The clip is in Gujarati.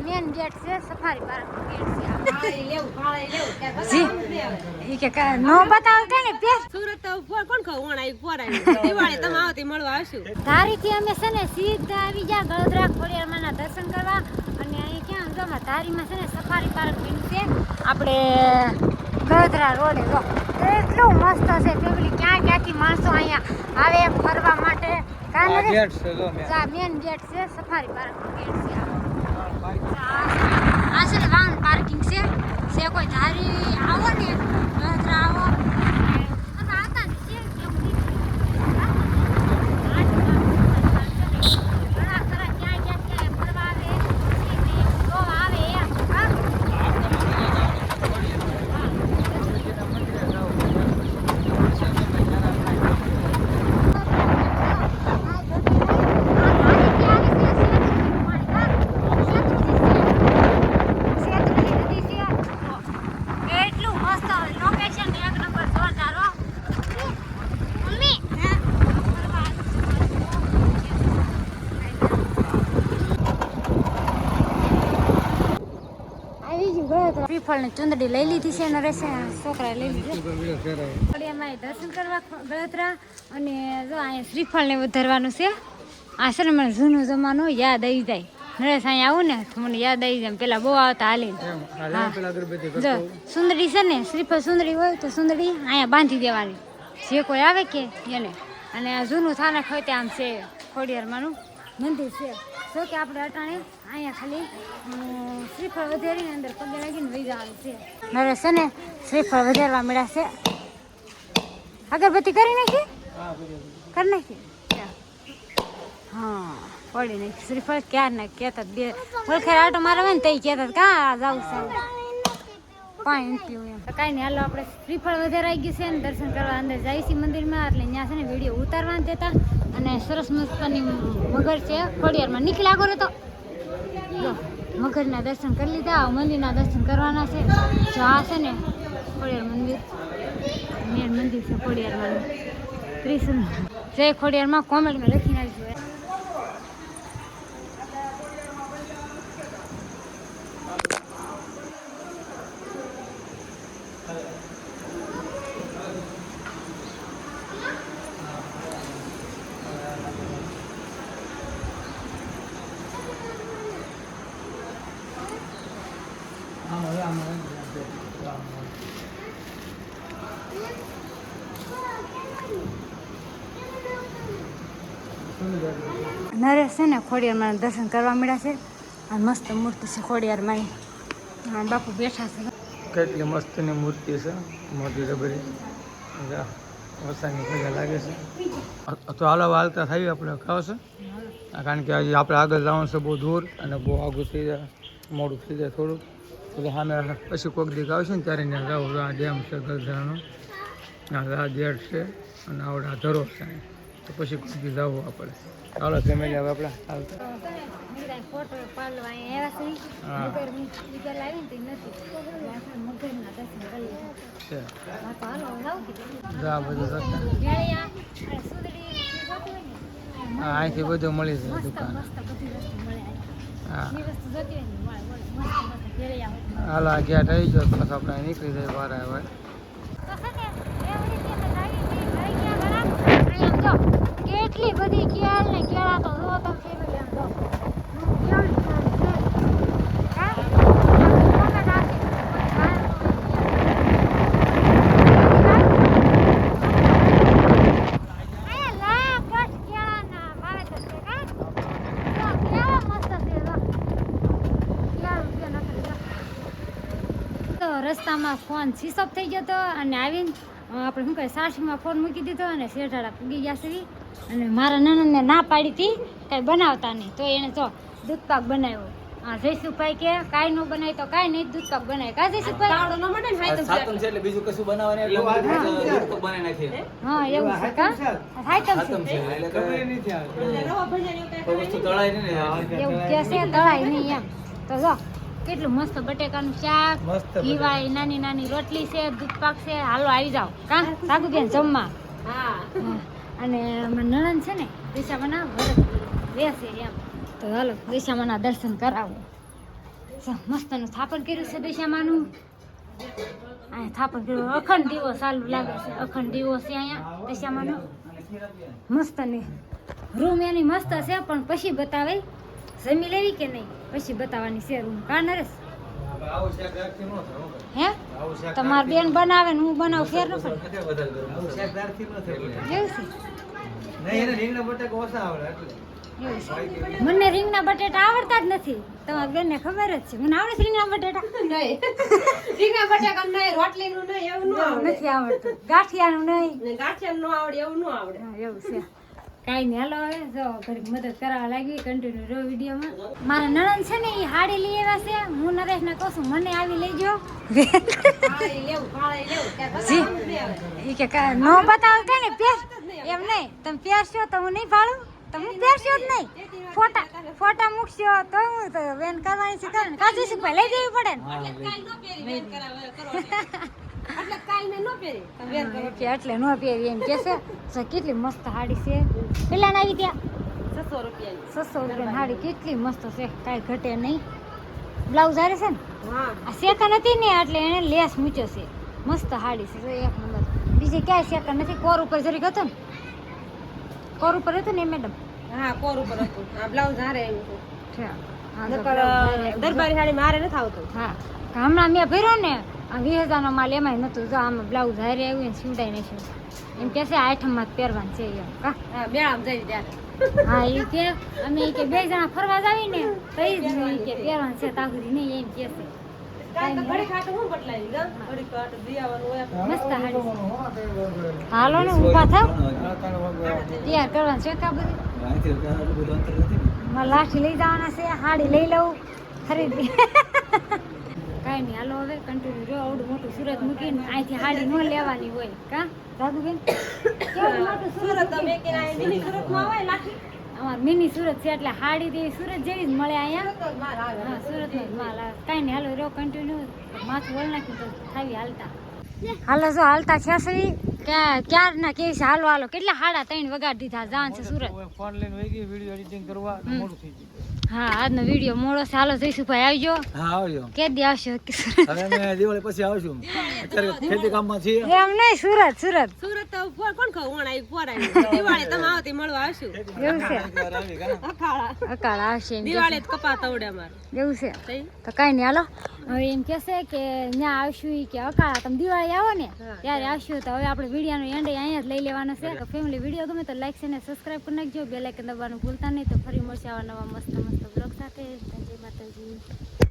મેન ગેટ છે સફારી પાર્ક ગેટ છે નો બતાવતે ને પેર સુરત કોણ ખવણ આવી કોર આવી દિવાળી તમે આવતી મળવા આવશું ધારીથી અમે છે ને સીધા આવી ગયા ગળદરા ખોડિયારમાંના દર્શન કરવા અને અહીં ક્યાં જો ધારીમાં છે ને સફારી પાર્ક બન્યું છે આપણે ગળદરા રોડે જો એટલું મસ્ત છે ફેમિલી ક્યાંથી માણસો અહીંયા આવે ફરવા માટે મેન ગેટ છે સફારી પાર્ક ગેટ છે આ છે ને વાહન પાર્કિંગ છે કોઈ ધારી આવો ને ગળદરા આવો શ્રીફળ ને ચુંદડી લઈ લીધી છે અને રહેશે છોકરાએ લઈ લીધી દર્શન કરવા ગળતરા અને જો અહીંયા શ્રીફળ ને વધારવાનું છે આ છે ને મને જૂનો જમાનો યાદ આવી જાય નરેશ અહીંયા આવું ને તો મને યાદ આવી જાય પેલા બહુ આવતા હાલી જો સુંદરી છે ને શ્રીફળ સુંદરી હોય તો સુંદરી અહીંયા બાંધી દેવાની જે કોઈ આવે કે એને અને આ જૂનું થાનક હોય ત્યાં આમ છે ખોડિયારમાંનું મંદિર છે જો કે આપણે અટાણે અહીંયા ખાલી શ્રીફળ વધારીને અંદર પગે લાગીને વહી જવાનું છે નરેશ છે ને શ્રીફળ વધારવા મળ્યા છે અગરબત્તી કરી નાખી કરી નાખી હા પડી નાખી શ્રીફળ ક્યાં ના કહેતા બે ઓળખે આટો મારવે ને તો કહેતા કાં જાવું સારું પાણી પીવું એમ કાંઈ નહીં હાલો આપણે શ્રીફળ વધારાઈ ગયું છે ને દર્શન કરવા અંદર જાય છે મંદિરમાં એટલે ત્યાં છે ને વિડીયો ઉતારવા દેતા અને સરસ મસ્તની મગર છે ખોડિયારમાં નીકળી આગળ તો મગરના દર્શન કરી લીધા મંદિરના દર્શન કરવાના છે જો આ છે ને ખોડિયાર મંદિર મેન મંદિર છે ખોડિયારમાં કૃષ્ણ જય ખોડિયારમાં કોમેન્ટમાં લખીને આવજો નરેશ છે ને ખોડિયારમાં દર્શન કરવા મળ્યા છે આ મસ્ત મૂર્તિ છે ખોડિયારમાં બાપુ બેઠા છે કેટલી મસ્તની મૂર્તિ છે મોટી રબરી વરસાદની મજા લાગે છે તો હાલો હાલતા થઈ આપણે ખાવશે કારણ કે હજી આપણે આગળ જવાનું છે બહુ દૂર અને બહુ આગું થઈ જાય મોડું થઈ જાય થોડુંક એટલે સામે પછી કોઈક દીક આવશે ને ત્યારે ત્યાં જવું આ ડેમ છે ગલધારાનો આ ગેટ છે અને આવડા ધરો છે તો પછી કોઈક દી જવું આપણે ચાલો ફેમિલી હવે આપણે હાલતા અહીંથી બધું મળી જાય દુકાન હા હાલો આ ગેટ આવી ગયો બસ આપણે નીકળી જાય વાર આવે કેટલી બધી કેળ ને કેળા તો જો તમે રસ્તામાં ફોન સ્વિચ ઓફ થઈ ગયો હતો અને આવીને આપણે શું કહે સાસુમાં ફોન મૂકી દીધો અને શેઠાડા પૂગી ગયા છે અને મારા નણંદને ના પાડી હતી કાંઈ બનાવતા નહીં તો એણે જો દૂધપાક બનાવ્યો હા જયસુભાઈ કે કાંઈ ન બનાય તો કાંઈ નહીં દૂધપાક બનાય કા જયસુભાઈ હા એવું છે કા હાઈતમ છે એવું કે છે તળાય નહીં એમ તો જો કેટલું મસ્ત બટેકાનું શાક ઘીવાળી નાની નાની રોટલી છે દૂધપાક છે હાલો આવી જાઓ કા સાગુબેન જમવા અને નણંદ છે ને દિશામાના વ્રત બેસે એમ તો હાલો દિશામાના દર્શન કરાવો મસ્તનું સ્થાપન કર્યું છે દશામાનું. અહીંયા સ્થાપન કર્યું, અખંડ દીવો ચાલુ લાગે છે, અખંડ દીવો છે અહીંયા દશામાનો. મસ્ત ને રૂમ એની મસ્ત છે, પણ પછી બતાવે જમી લેવી કે નહીં પછી બતાવવાની છે રૂમ. કા નરેશ હે તમાર બેન બનાવે ને હું બનાવું ફેર ન પડે એવું છે. મને રીંગણા બટેટા આવડતા જ નથી. તમારા બેનને ખબર જ છે. મને આવડે છે રીંગણા બટેટા? રીંગણા બટાકા નહીં, રોટલીનું નહીં, એવું ન આવડે. નથી આવડતું. ગાંઠિયાનું નહીં. ને ગાંઠિયાનું ન આવડે, એવું ન આવડે. હા, એવું છે. કાંઈ નહીં, હાલો હવે જો ઘડીક મદદ કરવા લાગી કન્ટિન્યુ રહો વિડીયોમાં. મારા નણંદ છે ને એ હાડી લઈ આવ્યા છે. હું નરેશને કહું છું મને આવી લઈ જાઓ. ભાડે લેવું, ભાડે લેવું. ત્યાં બતાવવાનું નહીં આવે. એ કે નો બતાવો કે ને પહેર એમ નહીં. તમે પહેરશો તો હું નહીં ભાડું. તમે પહેરશો જ નહીં. ફોટા મૂકશો તો હું તો વેન કરવાની છે કરે ને કાજુ શું લઈ દેવી પડે ને. કાલ ન પહેરી, વેર કરાવે, કરો. એટલે કાલ મેં ન પહેરી, તમે વેર કરો. કે એટલે નો પહેરી એમ કે છે. તો કેટલી મસ્ત હાડી છે. પેલા આવી ત્યાં 600 રૂપિયાની. 600 રૂપિયાની હાડી કેટલી મસ્ત છે, કાંઈ ઘટે નહીં. બ્લાઉઝ હારે છે ને હા. આ સેકન હતી ને એટલે એને લેસ મૂક્યો છે. મસ્ત હાડી છે જો એક નંબર. બીજી ક્યાંય સેકન નથી. કોર ઉપર જરીક હતો ને, કોર ઉપર હતું ને મેડમ. હા, કોર ઉપર હતું. આ બ્લાઉઝ હારે એમ હતું. હા નકર દરબારી સાડી મારે નથી આવતું. હા હમણાં મેં ભર્યો ને આ 20,000નો માલ એમાંય નહોતું. જો આમાં બ્લાઉઝ હારે આવ્યું ને સીવડાઈ નાખ્યું. એમ કે છે આઠમમાં જ પહેરવાનું છે એમ. કા હા, મેળામાં જઈ ત્યારે. હા એ કે અમે ઈ કે 2 જણા ફરવા જાવી ને તો ઈ જ ઈ કે પહેરવાનું છે તાકરી નહીં એમ કે છે. કાલ તો ઘડી ખાટું હું બદલાવી ગા ઘડી ખાટું દિયાવાનું હોય. મસ્ત હાડી છે. હાલો ને ઊભા થાવ તૈયાર કરવાનું છે કા બધું. મારે લાઠી લઈ જવાના છે, હાડી લઈ લઉં ખરીદી. કાંઈ નહીં હાલો હવે કન્ટિન્યુ જો આવડું મોટું સુરત મૂકીને અહીંથી હાડી ન લેવાની હોય. કા દાદુબેન કેવું મોટું સુરત અમે કે આ મિની સુરતમાં આવે લાઠી. અમાર મિની સુરત છે એટલે હાડી તે સુરત જેવી જ મળે અહીંયા. સુરત માલ આવે. હા સુરતનો જ માલ આવે. કાંઈ નહીં હાલો રહ્યો કન્ટિન્યુ માથું વળ નાખ્યું તો થાવી હાલતા. હાલો જો હાલતા છે ક્યારના કેવી છે. હાલો હાલો કેટલા 3:30 વગાડી દીધા. જાન છે સુરત. ફોન લઈને વહી ગઈ વિડીયો એડિટિંગ કરવા મોડું થઈ ગયું. હા આજનો વિડીયો મોડો છે. હાલો જઈશુભાઈ આવજો. હા આવજો. કે દી આવશો હવે અમે દિવાળી પછી આવશું. અત્યારે ખેતી કામમાં છીએ. એમ નહીં સુરત સુરત સુરત તો કોણ ખાવ ઓણ આવી પોર આવી. દિવાળી તમે આવતી મળવા આવશું. એવું છે. અખાડા અકાળ આવશે એમ કે દિવાળી જ કપા તવડે અમારે. છે. એવું છે તઈ તો કાંઈ નહીં હાલો હવે એમ કહેશે કે ત્યાં આવશું ઈ કે અકાળા તમે દિવાળી આવો ને ત્યારે આવશું. તો હવે આપણે વિડીયોનો એન્ડ અહીંયા જ લઈ લેવાનો છે. તો ફેમિલી વિડીયો ગમે તો લાઈક અને સબસ્ક્રાઈબ કરી નાખજો. બેલ આઇકન દબાવવાનું ભૂલતા નહીં. તો ફરી મળશે આવા નવા મસ્ત મસ્ત બ્લોગ સાથે. જય માતાજી.